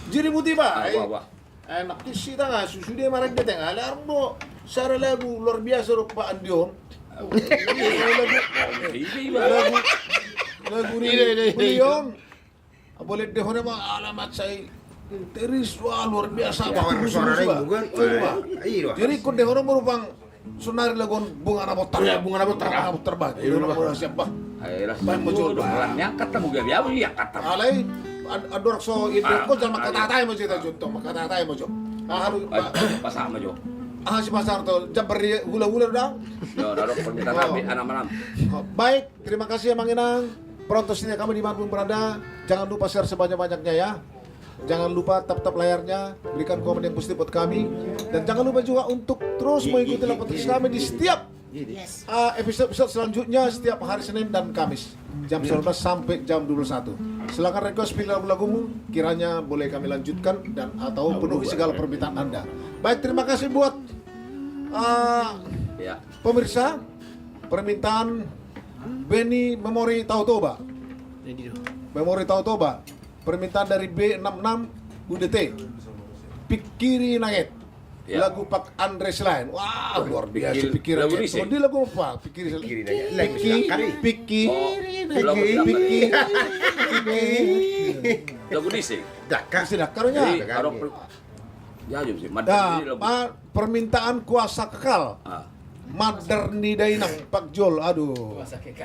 Jadi putih Pak. Wah. Enak sih tengah susu dia marah dia tengah alarm do. Sara lagu luar biasa ro Pak Andion. Lagu ini Andion. Boleh deh hone mah alamat saya teris wah luar biasa Power suara lain bukan? Iya. Jadi kau deh hone merupang sunari lagon bunga nabotar ya bunga nabotar bah. Itu nama siapa? Ayolah, Baik, mau jodoh. yang kata mau gabi apa ya kata. Alay adorak so itu kau jangan makatatay mo cerita contoh makatatay mo jo. Harus Pas sama Jo. si pasar to jam beri hula-hula dah. Yo, naruh permintaan kami anak malam. Baik, terima kasih ya Mang Inang. Prontosnya kami dimanapun berada. Jangan lupa share sebanyak-banyaknya ya. Jangan lupa tap-tap layarnya, berikan komen yang positif buat kami. Dan jangan lupa juga untuk terus mengikuti podcast kami di setiap Yes. episode selanjutnya setiap hari Senin dan Kamis jam 19 sampai jam 21. Silakan request pilih lagu-lagumu, kiranya boleh kami lanjutkan dan atau penuhi segala permintaan Anda. Baik, terima kasih buat Ya. pemirsa. Permintaan Benny Memori Tautoba. Memori Tautoba. Permintaan dari B66 UDT. Pikiri Nangit. Ya. Lagu Pak Andre Selain. Wah, luar biasa Pikir- Pikiri lagu Nangit. ini sih? Di lagu apa? Pikiri Pikiri Selain. Nangit. Lagu Sedangkari. Lagu Pikiri. lagu dising. Dakar. Sudah karunya. Jadi kalau ya jom sih. Dah, Lagu. permintaan kuasa kekal. Ah. Maderni Dainang Pak Jol. Aduh.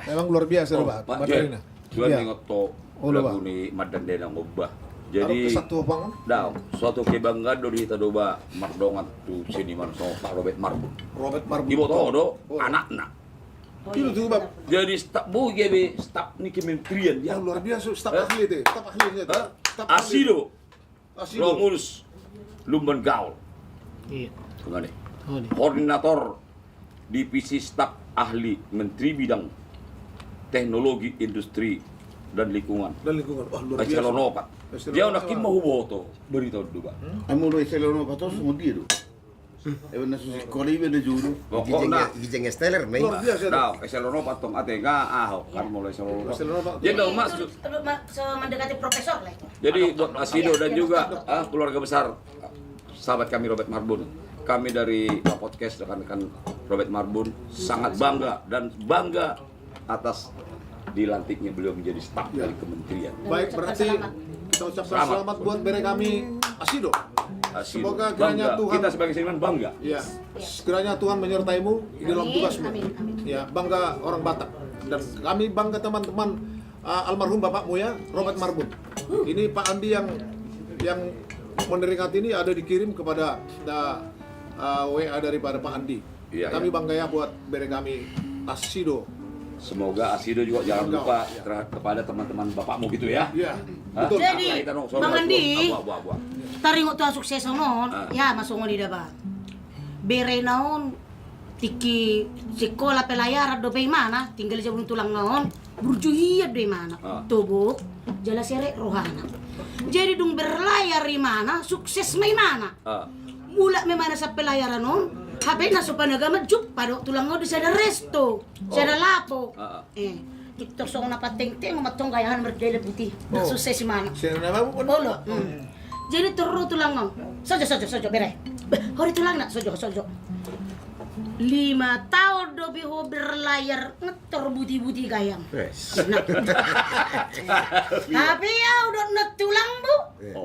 Memang luar biasa Oh, Pak. Pak Maderni. Jual Iya. nengok to Oh, lagu Pak. ni Madan Denang Obah. Jadi Jadi satu bang. dah suatu kebanggaan do di tadoba mardongan tu sini man so Pak Robert Marbun. Robert Marbun. Ibu to do Oh. anak-anak. Itu tuh Bang. Jadi staf bu gebe staf ni kementerian Ya ya. luar biasa staf ahli itu. Staf ahlinya itu. Hah? Staf ahli. Asido, Asido. Romulus, Lumban Gaul. Iya. Kemana? Oh, nih. Koordinator Divisi Staf Ahli Menteri Bidang teknologi industri dan lingkungan. Wah, luar biasa. Eselonopat. Dia nak mau boto beritahu dulu Pak. Amo lo iselo no patos mudiru. Ewan na susi kori be na juru. Pokoknya Gijeng Esteller, Mei. Luar biasa. tahu eselonopat tong atega kan mulai eselonopat. Eselonopat. Jadi maksud Mendekati profesor lah itu. jadi buat Asido dan juga keluarga besar sahabat kami Robert Marbun. Kami dari podcast rekan-rekan Robert Marbun sangat bangga atas dilantiknya beliau menjadi staf dari kementerian. Baik, berarti kita ucapkan selamat buat bere kami Asido. Asido. Semoga kiranya Bangga. Tuhan Kita sebagai seniman bangga. ya, kiranya Tuhan menyertaimu di dalam Amin, tugasmu. amin, amin. Ya, bangga orang Batak dan kami bangga teman-teman almarhum bapakmu ya, Robert Marbun. Ini Pak Andi yang meneringat ini ada dikirim kepada WA daripada Pak Andi. Iya, Kami iya. bangga ya buat bere kami Asido. Semoga Asido juga jangan lupa kepada teman-teman bapakmu gitu ya. Iya, Hah? betul. Jadi, Kita dong, Bang Andi, buah. taringo tuh sukses non, ya masuk ngoni daba. Bere naon tiki sekolah pelayar do pe mana, tinggal jabun tulang naon, burjuhiyat do mana. Tubuh jala sere rohana. Jadi dung berlayar di mana, sukses mai mana. Mula me mana sa pelayaran non, habe na so panagama jup pado tulang ngo di sada resto, sada lapo. Kita so na pateng-teng matong gayahan merdela putih. Sukses si mana. Sino naman mo? Olo. Jadi turu tulang ngong. Sojo bere. Hori tulang nak sojo. 5 tahun dobi ho berlayar ngetor buti-buti gayang. Nah. Tapi ya udah netulang bu.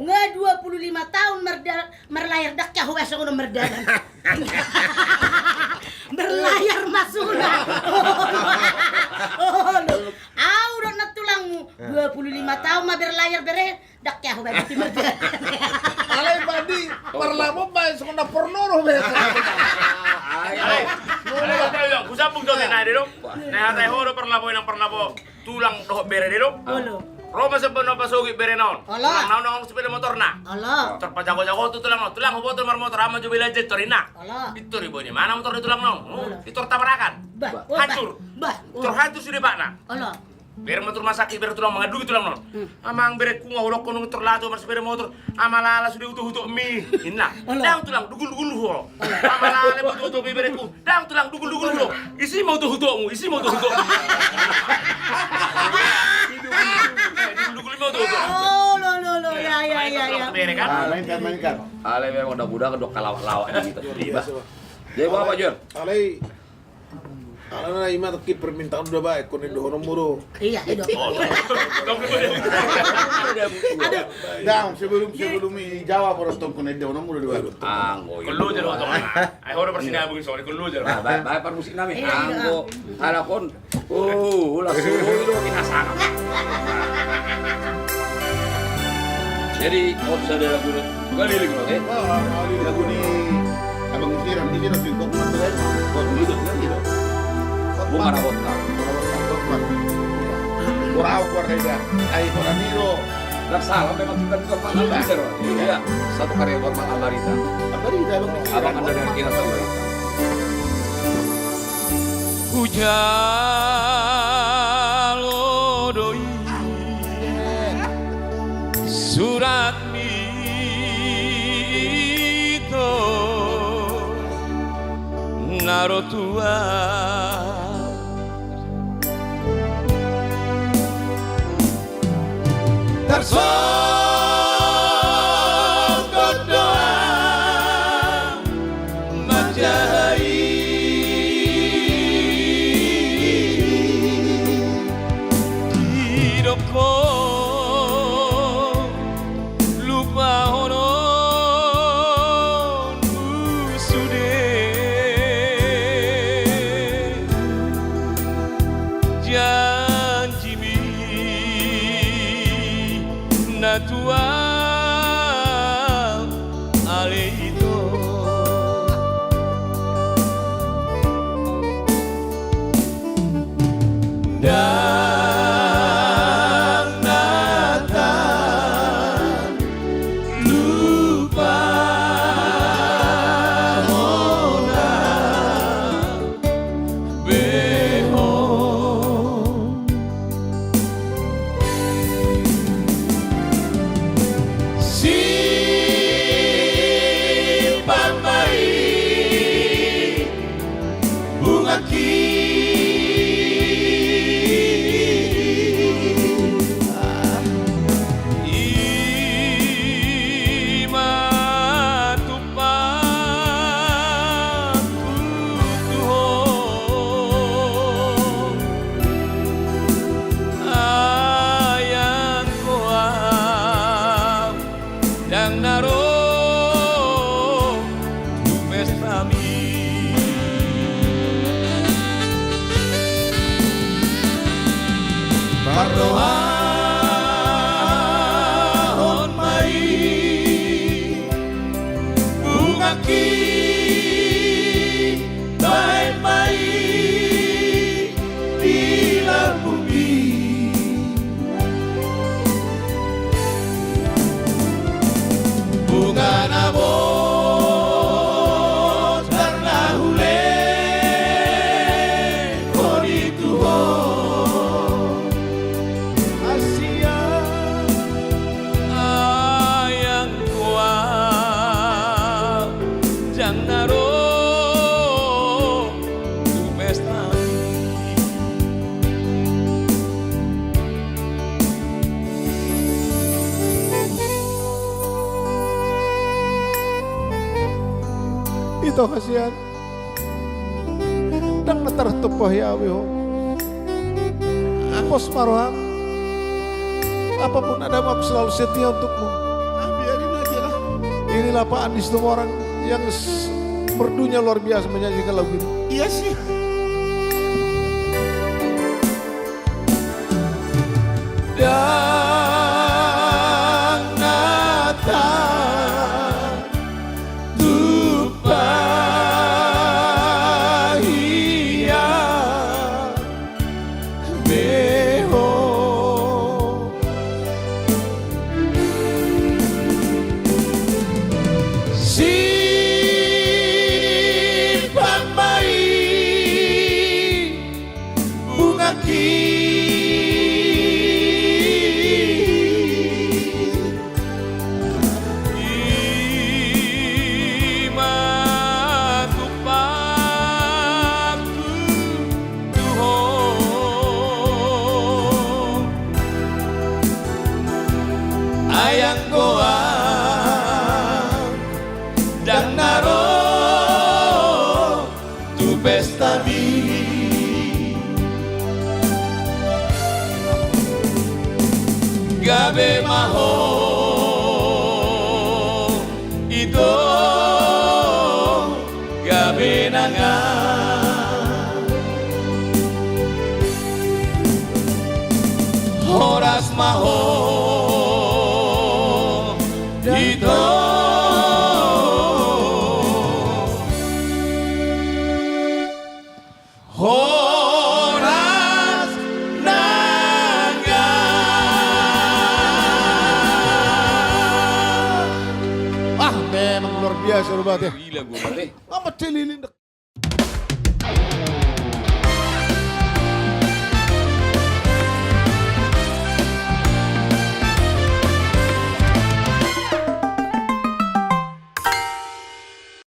Nggak 25 tahun merlayar dak ya huwes aku merdadan. Berlayar masuna. Udah netulangmu 25 tahun mah berlayar bere dak ya huwes di merdadan. Alay padi, parlamo ba sekunda pornoro be. Ale, kusambung dong na dito. Na hatay horo parlabo tulang doh bere dito. Roma sa pano pasugi bere naon. Ala. Naon ang sepeda motor na. Allah. Terpajago-jago tu tulang hubot motor ama jubila jet torina. Allah. Itu ribu ni mana motor di tulang naon. Itu tabrakan. Hancur. Motor hancur sudah pak na. Allah. Bere motor masaki bere tulang mangadu tulang naon. Amang bere kunga urok kono terlato mas sepeda motor. Amalala sudah utuh mi. Inna. Dang tulang dugul ho. Amalala utuh bere ku. Dang tulang dugul ho. Isi mau tuh hutokmu. Oh, lo, ya. Mainkan. Ale memang udah budak kedok kalawak-lawak gitu. Jadi apa Jur? Alay na ima takit permintaan udah baik kon indo nomoro. Iya, itu. Aduh. Dang sebelum jawab orang tong kun ide orang muda dua. Anggo. Kullu jero to. Ay horo persinabung sore kullu jero. Baik par musik nami. Iya. Anggo. Harapon. Ulah suruh kinasana. Jadi, saudara guru, kali lagi oke? Ali lagu ni abang siram di sini tu kau mana kau hidup kan hidup. Bukan abota. Kurang dia. Ai orang niro. Nggak salah, memang kita juga Pak Albarita. Iya, satu karya buat Pak Albarita. Apa ni dah abang Abang Anda dari Kina Albarita. Kujalodoi surat mito narotua tersongkot doa menjahit hidupku lupa honon sudah janji mi natua ale itu dan datang lupa mona behong Arrohahon mai bunga ki baik mai di bumi bunga nabot karena hule kodi Tuhan Asia ayang kuat jang naro tu pesta itu kasihan dan tertumpah ya wiho pos marohang apapun ada aku selalu setia untukmu. Biarin aja lah. Inilah Pak Andis orang yang merdunya luar biasa menyanyikan lagu ini. Iya sih. dan nata tupahia beho simpan baik bunga ayang goa dan naro tu pesta mi gabe maho itu gabe nanga horas maho itu horas naga Ah memang luar biasa lu ya. gila gue Apa celilin